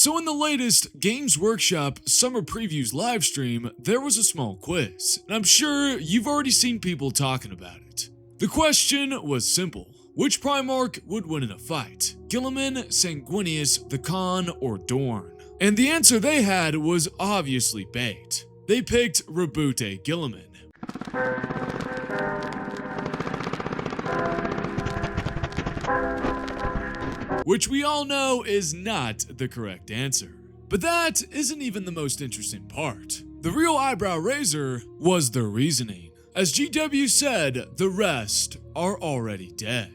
So in the latest Games Workshop Summer Previews livestream, there was a small quiz, and I'm sure you've already seen people talking about it. The question was simple: which Primarch would win in a fight? Guilliman, Sanguinius, the Khan, or Dorn? And the answer they had was obviously bait. They picked Rabute Guilliman. Which we all know is not the correct answer. But that isn't even the most interesting part. The real eyebrow raiser was their reasoning. As GW said, the rest are already dead.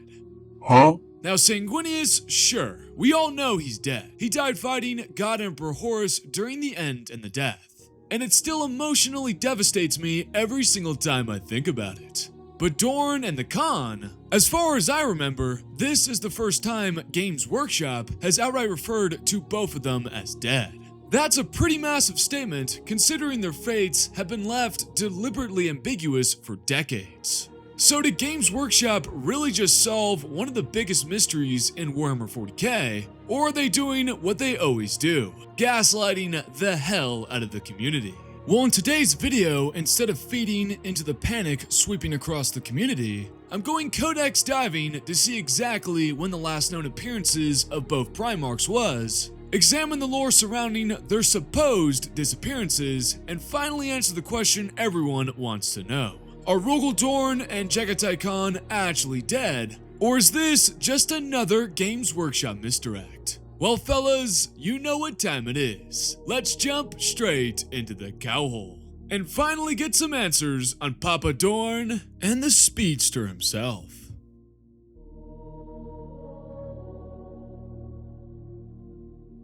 Huh? Now Sanguinius, sure, we all know he's dead. He died fighting God Emperor Horus during the End and the Death. And it still emotionally devastates me every single time I think about it. But Dorn and the Khan, as far as I remember, this is the first time Games Workshop has outright referred to both of them as dead. That's a pretty massive statement considering their fates have been left deliberately ambiguous for decades. So did Games Workshop really just solve one of the biggest mysteries in Warhammer 40K, or are they doing what they always do, gaslighting the hell out of the community? Well, in today's video, instead of feeding into the panic sweeping across the community, I'm going codex diving to see exactly when the last known appearances of both Primarchs was, examine the lore surrounding their supposed disappearances, and finally answer the question everyone wants to know. Are Rogal Dorn and Jaghatai Khan actually dead, or is this just another Games Workshop misdirect? Well fellas, you know what time it is. Let's jump straight into the cowhole and finally get some answers on Papa Dorn and the speedster himself.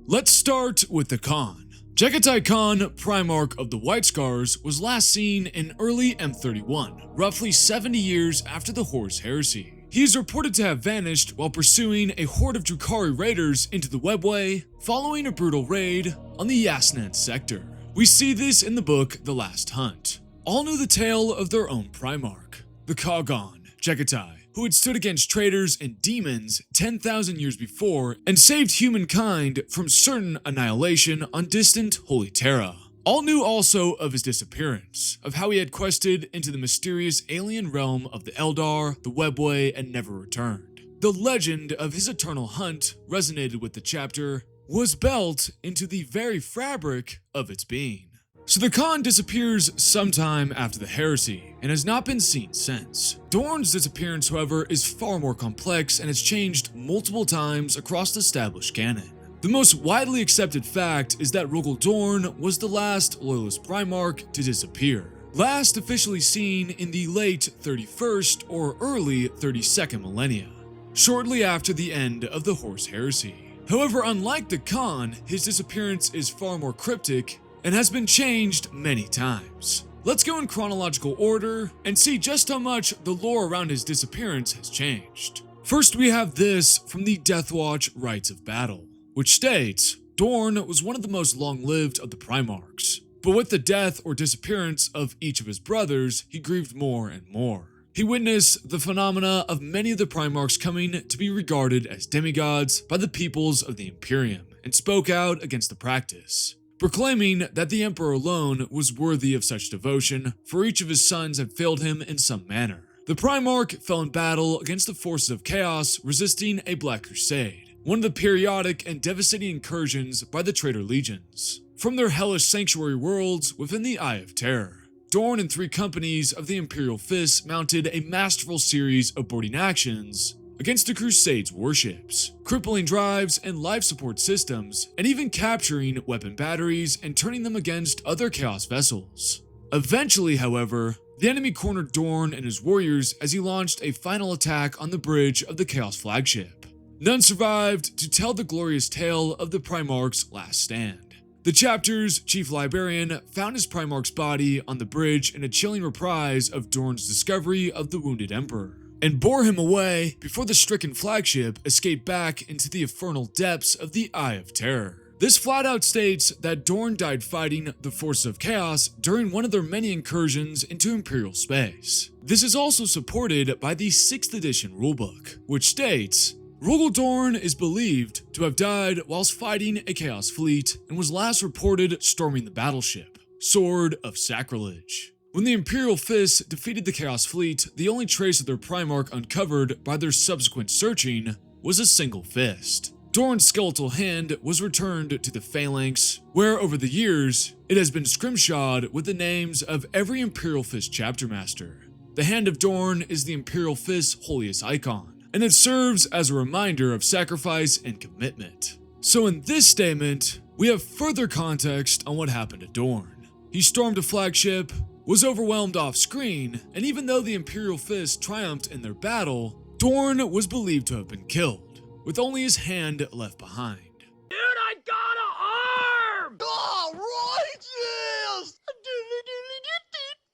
Let's start with the Khan. Jaghatai Khan, Primarch of the White Scars, was last seen in early M31, roughly 70 years after the Horus Heresy. He is reported to have vanished while pursuing a horde of Drukhari raiders into the Webway, following a brutal raid on the Yasnan sector. We see this in the book The Last Hunt. All knew the tale of their own Primarch, the Kagan, Jaghatai, who had stood against traitors and demons 10,000 years before and saved humankind from certain annihilation on distant Holy Terra. All knew also of his disappearance, of how he had quested into the mysterious alien realm of the Eldar, the Webway, and never returned. The legend of his eternal hunt resonated with the chapter, was built into the very fabric of its being. So the Khan disappears sometime after the heresy, and has not been seen since. Dorn's disappearance, however, is far more complex and has changed multiple times across the established canon. The most widely accepted fact is that Rogal Dorn was the last Loyalist Primarch to disappear, last officially seen in the late 31st or early 32nd millennia, shortly after the end of the Horus Heresy. However, unlike the Khan, his disappearance is far more cryptic and has been changed many times. Let's go in chronological order and see just how much the lore around his disappearance has changed. First, we have this from the Deathwatch Rites of Battle, which states, Dorn was one of the most long-lived of the Primarchs, but with the death or disappearance of each of his brothers, he grieved more and more. He witnessed the phenomena of many of the Primarchs coming to be regarded as demigods by the peoples of the Imperium, and spoke out against the practice, proclaiming that the Emperor alone was worthy of such devotion, for each of his sons had failed him in some manner. The Primarch fell in battle against the forces of chaos, resisting a Black Crusade, one of the periodic and devastating incursions by the traitor legions from their hellish sanctuary worlds within the Eye of Terror. Dorn and 3 companies of the Imperial Fists mounted a masterful series of boarding actions against the Crusade's warships, crippling drives and life support systems, and even capturing weapon batteries and turning them against other Chaos vessels. Eventually, however, the enemy cornered Dorn and his warriors as he launched a final attack on the bridge of the Chaos flagship. None survived to tell the glorious tale of the Primarch's last stand. The chapter's chief librarian found his Primarch's body on the bridge in a chilling reprise of Dorn's discovery of the wounded Emperor, and bore him away before the stricken flagship escaped back into the infernal depths of the Eye of Terror. This flat out states that Dorn died fighting the forces of chaos during one of their many incursions into Imperial space. This is also supported by the 6th edition rulebook, which states, Rogal Dorn is believed to have died whilst fighting a Chaos fleet and was last reported storming the battleship, Sword of Sacrilege. When the Imperial Fist defeated the Chaos fleet, the only trace of their Primarch uncovered by their subsequent searching was a single fist. Dorn's skeletal hand was returned to the Phalanx, where over the years, it has been scrimshawed with the names of every Imperial Fist chapter master. The Hand of Dorn is the Imperial Fist's holiest icon, and it serves as a reminder of sacrifice and commitment. So in this statement, we have further context on what happened to Dorn. He stormed a flagship, was overwhelmed off screen, and even though the Imperial Fist triumphed in their battle, Dorn was believed to have been killed, with only his hand left behind. Dude, I got an arm! Oh, righteous!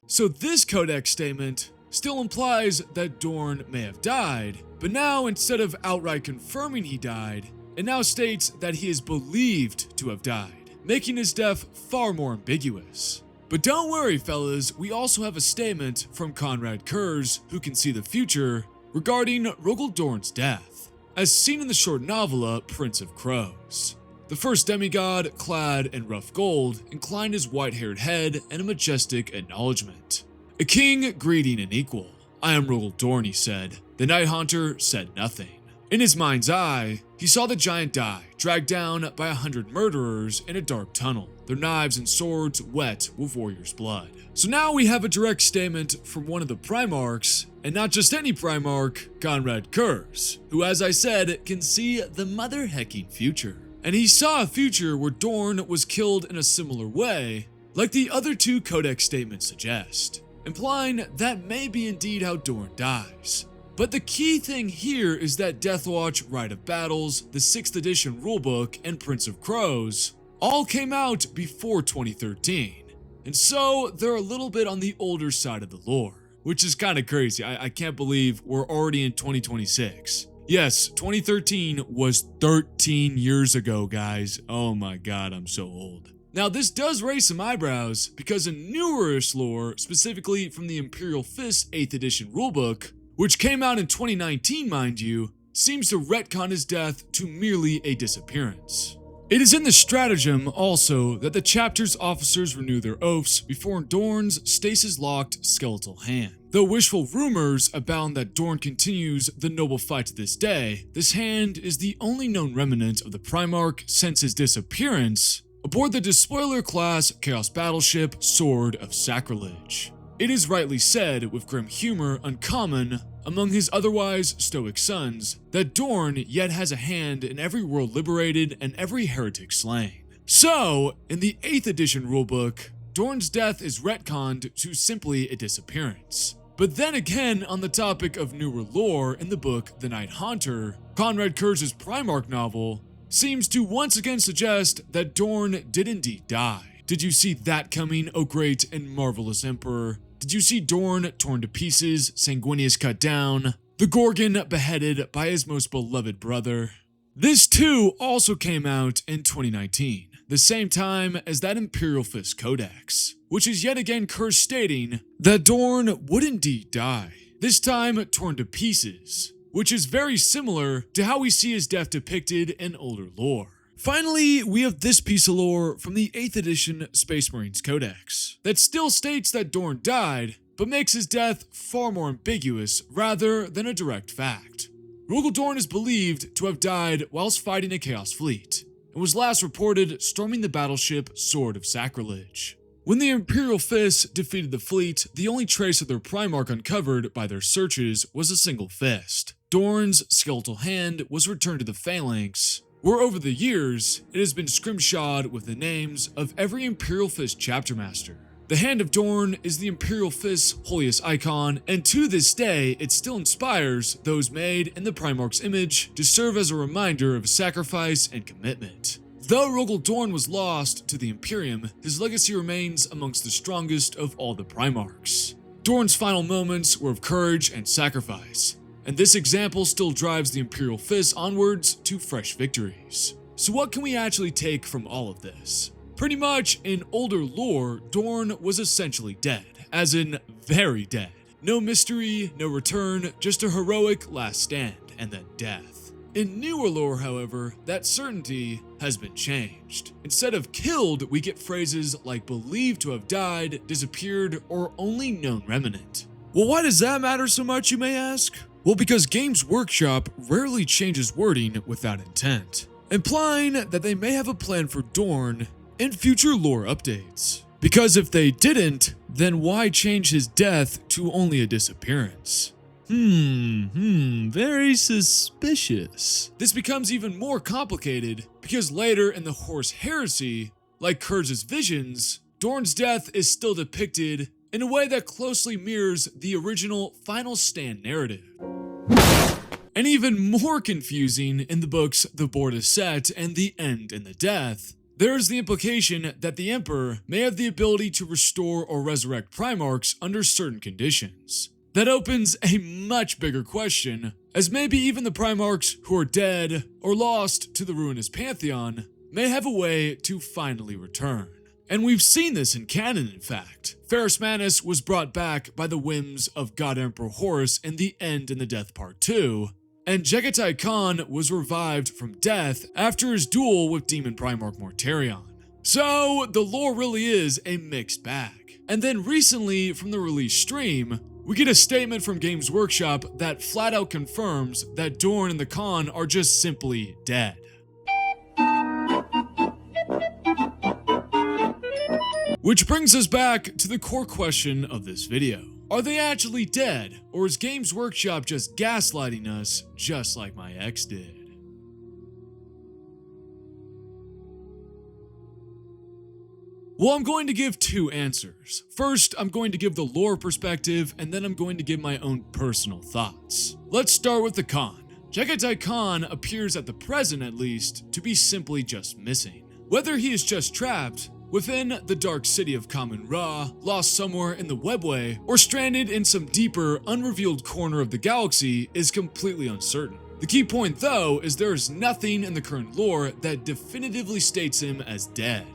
So this codex statement still implies that Dorn may have died, but now instead of outright confirming he died, it now states that he is believed to have died, making his death far more ambiguous. But don't worry fellas, we also have a statement from Conrad Kurz, who can see the future, regarding Rogal Dorn's death, as seen in the short novella Prince of Crows. The first demigod, clad in rough gold, inclined his white-haired head in a majestic acknowledgement. A king greeting an equal. I am Rogal Dorn, he said. The Night Haunter said nothing. In his mind's eye, he saw the giant die, dragged down by 100 murderers in a dark tunnel, their knives and swords wet with warriors' blood. So now we have a direct statement from one of the Primarchs, and not just any Primarch, Conrad Kurz, who as I said, can see the mother-hecking future. And he saw a future where Dorn was killed in a similar way, like the other two codex statements suggest, implying that may be indeed how Dorn dies. But the key thing here is that Deathwatch, Rite of Battles, the 6th edition rulebook, and Prince of Crows all came out before 2013, and so they're a little bit on the older side of the lore, which is kinda crazy. I can't believe we're already in 2026. Yes, 2013 was 13 years ago, guys. Oh my god, I'm so old. Now this does raise some eyebrows, because in newerish lore, specifically from the Imperial Fist 8th edition rulebook, which came out in 2019 mind you, seems to retcon his death to merely a disappearance. It is in the stratagem also that the chapter's officers renew their oaths before Dorn's stasis-locked skeletal hand. Though wishful rumors abound that Dorn continues the noble fight to this day, this hand is the only known remnant of the Primarch since his disappearance aboard the despoiler-class Chaos battleship Sword of Sacrilege. It is rightly said, with grim humor uncommon among his otherwise stoic sons, that Dorn yet has a hand in every world liberated and every heretic slain. So, in the 8th edition rulebook, Dorn's death is retconned to simply a disappearance. But then again, on the topic of newer lore in the book The Night Haunter, Conrad Kurz's Primarch novel seems to once again suggest that Dorn did indeed die. Did you see that coming, O great and marvelous Emperor? Did you see Dorn torn to pieces, Sanguinius cut down, the Gorgon beheaded by his most beloved brother? This too also came out in 2019, the same time as that Imperial Fist Codex, which is yet again Kurz stating that Dorn would indeed die, this time torn to pieces, which is very similar to how we see his death depicted in older lore. Finally, we have this piece of lore from the 8th edition Space Marines Codex that still states that Dorn died, but makes his death far more ambiguous rather than a direct fact. Rogal Dorn is believed to have died whilst fighting a Chaos fleet, and was last reported storming the battleship Sword of Sacrilege. When the Imperial Fist defeated the fleet, the only trace of their Primarch uncovered by their searches was a single fist. Dorn's skeletal hand was returned to the Phalanx, where over the years, it has been scrimshawed with the names of every Imperial Fist chapter master. The Hand of Dorn is the Imperial Fist's holiest icon, and to this day, it still inspires those made in the Primarch's image to serve as a reminder of sacrifice and commitment. Though Rogal Dorn was lost to the Imperium, his legacy remains amongst the strongest of all the Primarchs. Dorn's final moments were of courage and sacrifice, and this example still drives the Imperial Fist onwards to fresh victories. So what can we actually take from all of this? Pretty much, in older lore, Dorn was essentially dead, as in very dead. No mystery, no return, just a heroic last stand, and then death. In newer lore, however, that certainty has been changed. Instead of killed, we get phrases like believed to have died, disappeared, or only known remnant. Well, why does that matter so much, you may ask? Well, because Games Workshop rarely changes wording without intent, implying that they may have a plan for Dorn in future lore updates. Because if they didn't, then why change his death to only a disappearance? Very suspicious. This becomes even more complicated because later in the Horse Heresy, like Kurz' visions, Dorn's death is still depicted in a way that closely mirrors the original Final Stand narrative. And even more confusing in the books The Board is Set and The End and the Death, there is the implication that the Emperor may have the ability to restore or resurrect Primarchs under certain conditions. That opens a much bigger question, as maybe even the Primarchs who are dead or lost to the ruinous Pantheon may have a way to finally return. And we've seen this in canon, in fact. Ferrus Manus was brought back by the whims of God Emperor Horus in The End and the Death Part 2, and Jaghatai Khan was revived from death after his duel with Demon Primarch Mortarion. So the lore really is a mixed bag. And then recently, from the release stream, we get a statement from Games Workshop that flat out confirms that Dorn and the Khan are just simply dead. Which brings us back to the core question of this video. Are they actually dead, or is Games Workshop just gaslighting us just like my ex did? Well, I'm going to give two answers. First, I'm going to give the lore perspective, and then I'm going to give my own personal thoughts. Let's start with the Khan. Jaghatai Khan appears at the present, at least, to be simply just missing. Whether he is just trapped within the dark city of Kamen Ra, lost somewhere in the webway, or stranded in some deeper, unrevealed corner of the galaxy is completely uncertain. The key point, though, is there is nothing in the current lore that definitively states him as dead.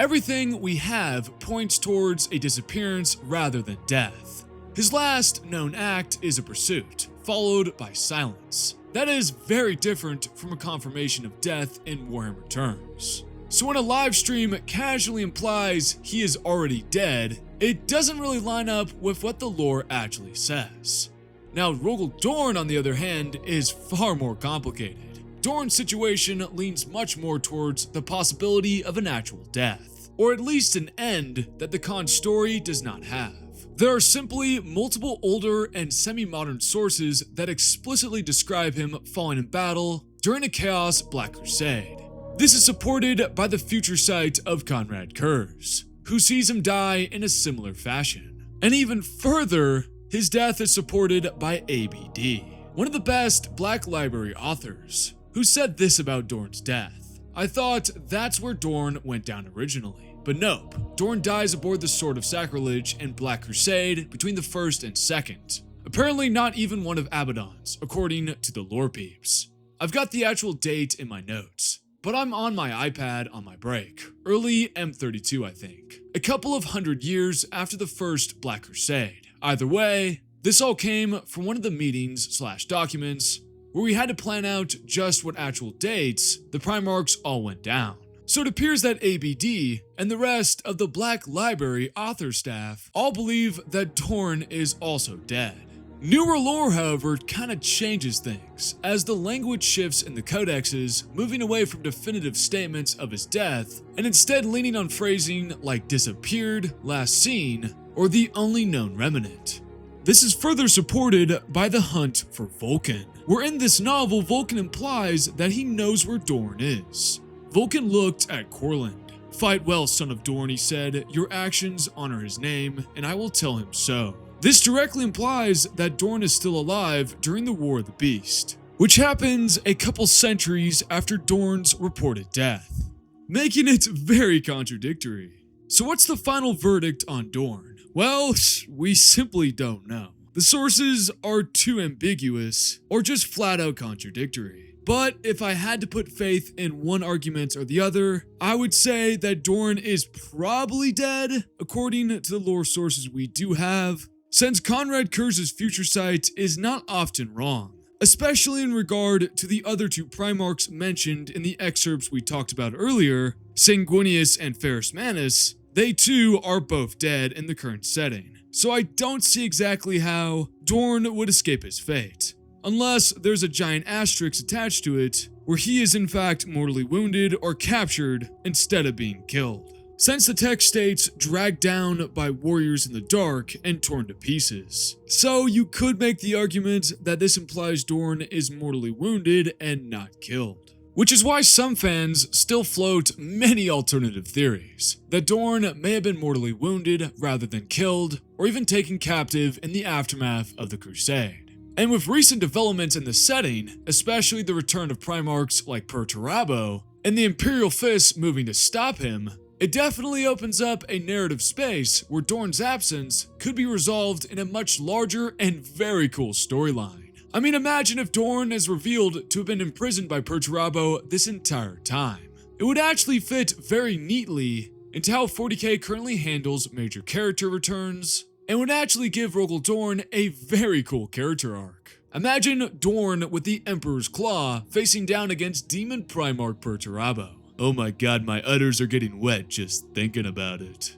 Everything we have points towards a disappearance rather than death. His last known act is a pursuit, followed by silence. That is very different from a confirmation of death in Warhammer terms. So when a live stream casually implies he is already dead, it doesn't really line up with what the lore actually says. Now, Rogal Dorn, on the other hand, is far more complicated. Dorn's situation leans much more towards the possibility of an actual death, or at least an end that the Khan's story does not have. There are simply multiple older and semi-modern sources that explicitly describe him falling in battle during a Chaos Black Crusade. This is supported by the future sight of Conrad Kurz, who sees him die in a similar fashion. And even further, his death is supported by ABD, one of the best Black Library authors, who said this about Dorn's death. I thought that's where Dorn went down originally, but nope. Dorn dies aboard the Sword of Sacrilege in Black Crusade between the first and second. Apparently not even one of Abaddon's, according to the lore peeps. I've got the actual date in my notes, but I'm on my iPad on my break, early M32 I think, a couple of 100 years after the first Black Crusade. Either way, this all came from one of the meetings/documents where we had to plan out just what actual dates the Primarchs all went down. So it appears that ABD and the rest of the Black Library author staff all believe that Dorn is also dead. Newer lore, however, kinda changes things, as the language shifts in the codexes, moving away from definitive statements of his death, and instead leaning on phrasing like disappeared, last seen, or the only known remnant. This is further supported by the hunt for Vulcan, where in this novel Vulcan implies that he knows where Dorn is. Vulcan looked at Corland. "Fight well, son of Dorn," he said. "Your actions honor his name, and I will tell him so." This directly implies that Dorn is still alive during the War of the Beast, which happens a couple centuries after Dorn's reported death, making it very contradictory. So what's the final verdict on Dorn? Well, we simply don't know. The sources are too ambiguous, or just flat out contradictory. But if I had to put faith in one argument or the other, I would say that Dorn is probably dead, according to the lore sources we do have, since Conrad Kurz's future sight is not often wrong. especially in regard to the other two Primarchs mentioned in the excerpts we talked about earlier, Sanguinius and Ferrus Manus. They too are both dead in the current setting, so I don't see exactly how Dorn would escape his fate, unless there's a giant asterisk attached to it where he is in fact mortally wounded or captured instead of being killed, since the text states dragged down by warriors in the dark and torn to pieces. So you could make the argument that this implies Dorn is mortally wounded and not killed. Which is why some fans still float many alternative theories, that Dorn may have been mortally wounded rather than killed, or even taken captive in the aftermath of the Crusade. And with recent developments in the setting, especially the return of Primarchs like Perturabo, and the Imperial Fists moving to stop him, it definitely opens up a narrative space where Dorn's absence could be resolved in a much larger and very cool storyline. I mean, imagine if Dorn is revealed to have been imprisoned by Perturabo this entire time. It would actually fit very neatly into how 40K currently handles major character returns, and would actually give Rogal Dorn a very cool character arc. Imagine Dorn with the Emperor's Claw facing down against Demon Primarch Perturabo. Oh my god, my udders are getting wet just thinking about it.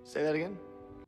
Say that again?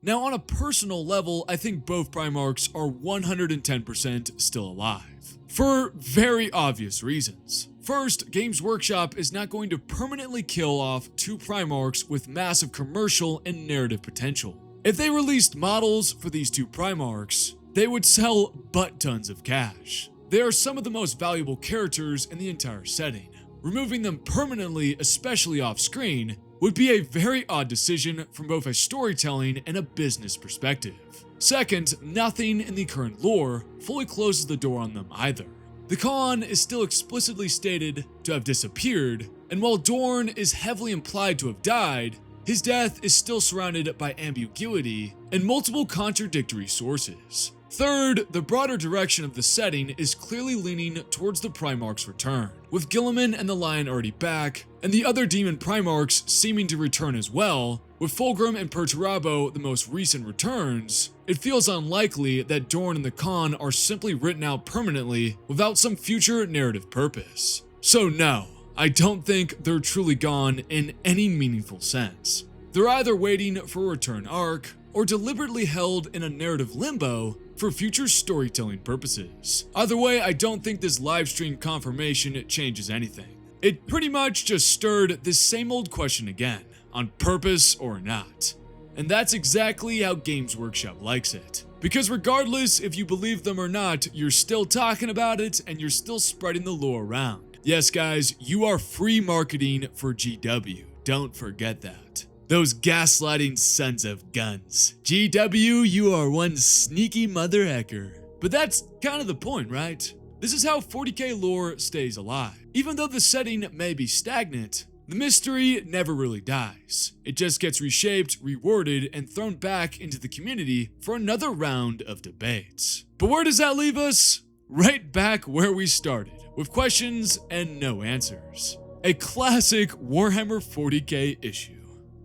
Now, on a personal level, I think both Primarchs are 110% still alive, for very obvious reasons. First, Games Workshop is not going to permanently kill off two Primarchs with massive commercial and narrative potential. If they released models for these two Primarchs, they would sell butt tons of cash. They are some of the most valuable characters in the entire setting. Removing them permanently, especially off-screen, would be a very odd decision from both a storytelling and a business perspective. Second, nothing in the current lore fully closes the door on them either. The Khan is still explicitly stated to have disappeared, and while Dorn is heavily implied to have died, his death is still surrounded by ambiguity and multiple contradictory sources. Third, the broader direction of the setting is clearly leaning towards the Primarch's return, with Guilliman and the Lion already back, and the other Demon Primarchs seeming to return as well. With Fulgrim and Perturabo the most recent returns, it feels unlikely that Dorn and the Khan are simply written out permanently without some future narrative purpose. So no, I don't think they're truly gone in any meaningful sense. They're either waiting for a return arc, or deliberately held in a narrative limbo for future storytelling purposes. Either way, I don't think this livestream confirmation changes anything. It pretty much just stirred this same old question again, on purpose or not. And that's exactly how Games Workshop likes it. Because regardless if you believe them or not, you're still talking about it and you're still spreading the lore around. Yes guys, you are free marketing for GW, don't forget that. Those gaslighting sons of guns. GW, you are one sneaky mother hacker. But that's kind of the point, right? This is how 40K lore stays alive. Even though the setting may be stagnant, the mystery never really dies. It just gets reshaped, reworded, and thrown back into the community for another round of debates. But where does that leave us? Right back where we started, with questions and no answers. A classic Warhammer 40K issue.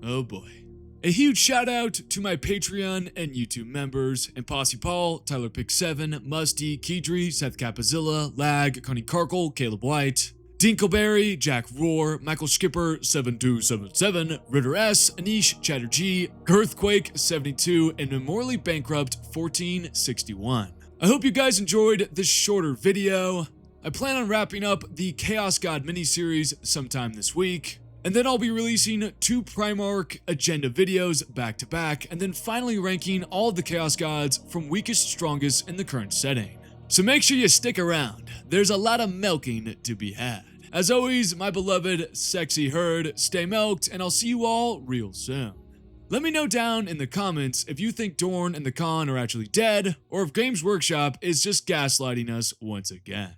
Oh boy. A huge shout out to my Patreon and YouTube members, Impossy Paul, Tyler Pick 7, Musty, Keydree, Seth Capazilla, Lag, Connie Karkle, Caleb White, Dinkleberry, Jack Roar, Michael Skipper, 7277, Ritter S, Anish, Chatter G, Girthquake 72, and Memorially Bankrupt 1461. I hope you guys enjoyed this shorter video. I plan on wrapping up the Chaos God miniseries sometime this week. And then I'll be releasing 2 Primarch agenda videos back to back, and then finally ranking all of the Chaos Gods from weakest to strongest in the current setting. So make sure you stick around, there's a lot of milking to be had. As always, my beloved sexy herd, stay milked, and I'll see you all real soon. Let me know down in the comments if you think Dorn and the Khan are actually dead, or if Games Workshop is just gaslighting us once again.